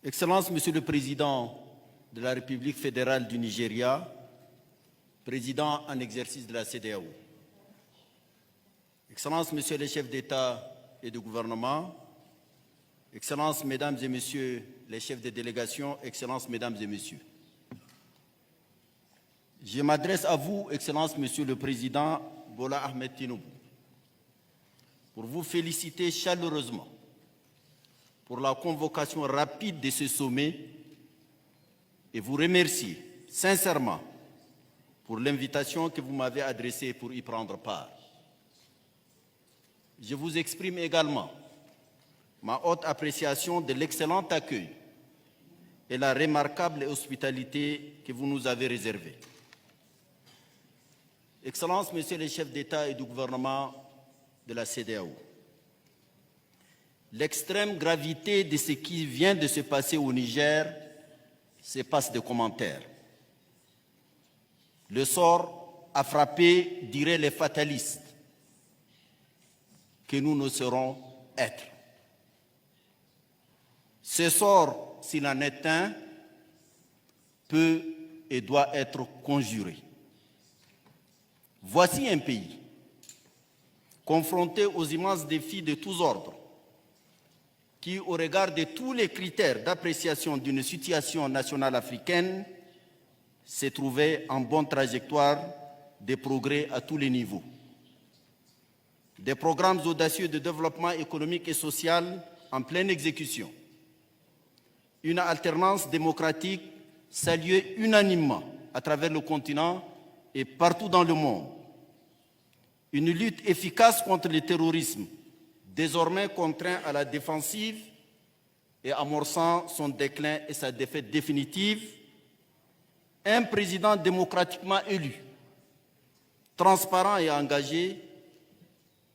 Excellences, Monsieur le Président de la République fédérale du Nigeria, Président en exercice de la CEDEAO, Excellences, Messieurs les chefs d'État et de gouvernement, Excellences, Mesdames et Messieurs les chefs de délégation, Excellences, Mesdames et Messieurs. Je m'adresse à vous, Excellences, Monsieur le Président Bola Ahmed Tinubu, pour vous féliciter chaleureusement pour la convocation rapide de ce sommet et vous remercier sincèrement pour l'invitation que vous m'avez adressée pour y prendre part. Je vous exprime également ma haute appréciation de l'excellent accueil et la remarquable hospitalité que vous nous avez réservée. Excellences, Messieurs les chefs d'État et de gouvernement de la CEDEAO, l'extrême gravité de ce qui vient de se passer au Niger se passe de commentaires. Le sort a frappé, diraient les fatalistes, que nous ne saurons être. Ce sort, s'il en est un, peut et doit être conjuré. Voici un pays confronté aux immenses défis de tous ordres, qui, au regard de tous les critères d'appréciation d'une situation nationale africaine, s'est trouvé en bonne trajectoire de progrès à tous les niveaux. Des programmes audacieux de développement économique et social en pleine exécution. Une alternance démocratique saluée unanimement à travers le continent et partout dans le monde. Une lutte efficace contre le terrorisme, désormais contraint à la défensive et amorçant son déclin et sa défaite définitive, un président démocratiquement élu, transparent et engagé,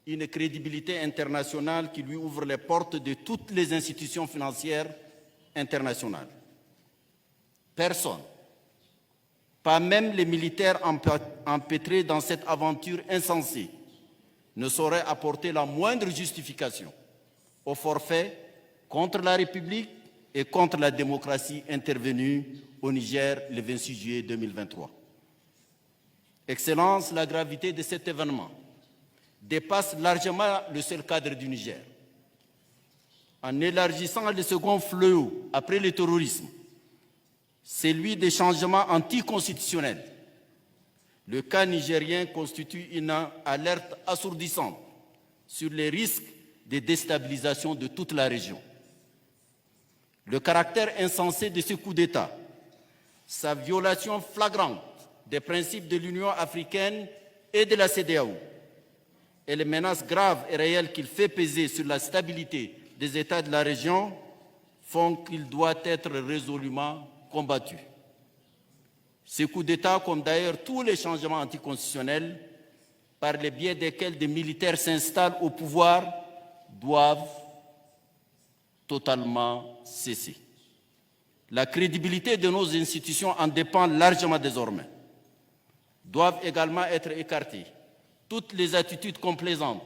une crédibilité internationale qui lui ouvre les portes de toutes les institutions financières internationales. Personne, pas même les militaires empêtrés dans cette aventure insensée, ne saurait apporter la moindre justification au forfait contre la République et contre la démocratie intervenue au Niger le 26 juillet 2023. Excellence, la gravité de cet événement dépasse largement le seul cadre du Niger. En élargissant le second fléau après le terrorisme, celui des changements anticonstitutionnels, le cas nigérien constitue une alerte assourdissante sur les risques de déstabilisation de toute la région. Le caractère insensé de ce coup d'État, sa violation flagrante des principes de l'Union africaine et de la CEDEAO, et les menaces graves et réelles qu'il fait peser sur la stabilité des États de la région font qu'il doit être résolument combattu. Ce coup d'État, comme d'ailleurs tous les changements anticonstitutionnels, par le biais desquels des militaires s'installent au pouvoir, doivent totalement cesser. La crédibilité de nos institutions en dépend largement désormais. Doivent également être écartées toutes les attitudes complaisantes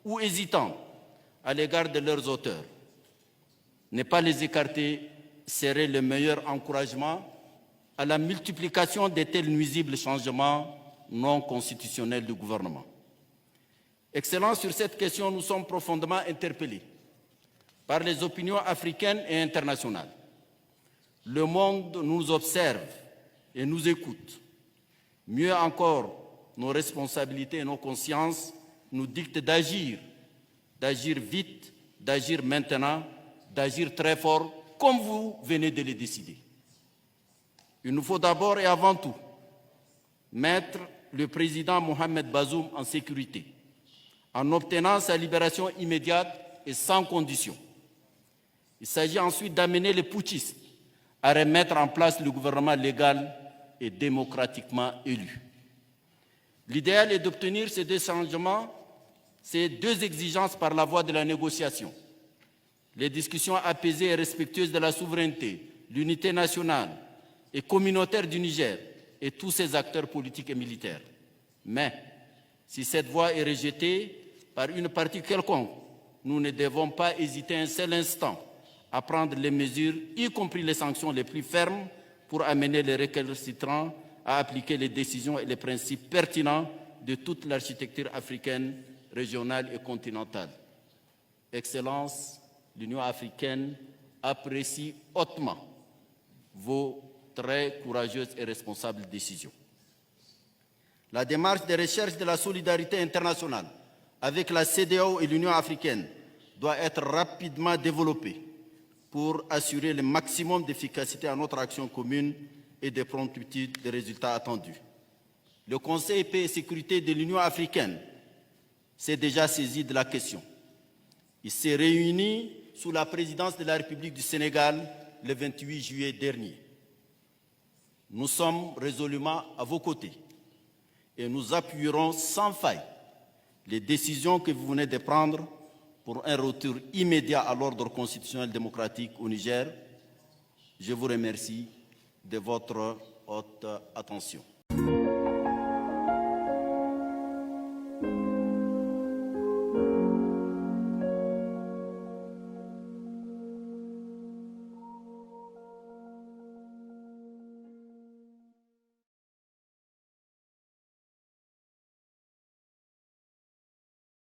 ou hésitantes à l'égard de leurs auteurs. Ne pas les écarter serait le meilleur encouragement à la multiplication de tels nuisibles changements non constitutionnels du gouvernement. Excellence, sur cette question, nous sommes profondément interpellés par les opinions africaines et internationales. Le monde nous observe et nous écoute. Mieux encore, nos responsabilités et nos consciences nous dictent d'agir vite, d'agir maintenant, d'agir très fort, comme vous venez de le décider. Il nous faut d'abord et avant tout mettre le président Mohamed Bazoum en sécurité, en obtenant sa libération immédiate et sans condition. Il s'agit ensuite d'amener les putschistes à remettre en place le gouvernement légal et démocratiquement élu. L'idéal est d'obtenir ces deux changements, ces deux exigences par la voie de la négociation. Les discussions apaisées et respectueuses de la souveraineté, l'unité nationale et communautaire du Niger et tous ses acteurs politiques et militaires. Mais si cette voie est rejetée par une partie quelconque, nous ne devons pas hésiter un seul instant à prendre les mesures, y compris les sanctions les plus fermes, pour amener les récalcitrants à appliquer les décisions et les principes pertinents de toute l'architecture africaine, régionale et continentale. Excellences, l'Union africaine apprécie hautement vos très courageuses et responsables décisions. La démarche de recherche de la solidarité internationale avec la CEDEAO et l'Union africaine doit être rapidement développée pour assurer le maximum d'efficacité à notre action commune et de promptitude des résultats attendus. Le Conseil paix et sécurité de l'Union africaine s'est déjà saisi de la question. Il s'est réuni sous la présidence de la République du Sénégal le 28 juillet dernier. Nous sommes résolument à vos côtés et nous appuierons sans faille les décisions que vous venez de prendre pour un retour immédiat à l'ordre constitutionnel démocratique au Niger. Je vous remercie de votre haute attention.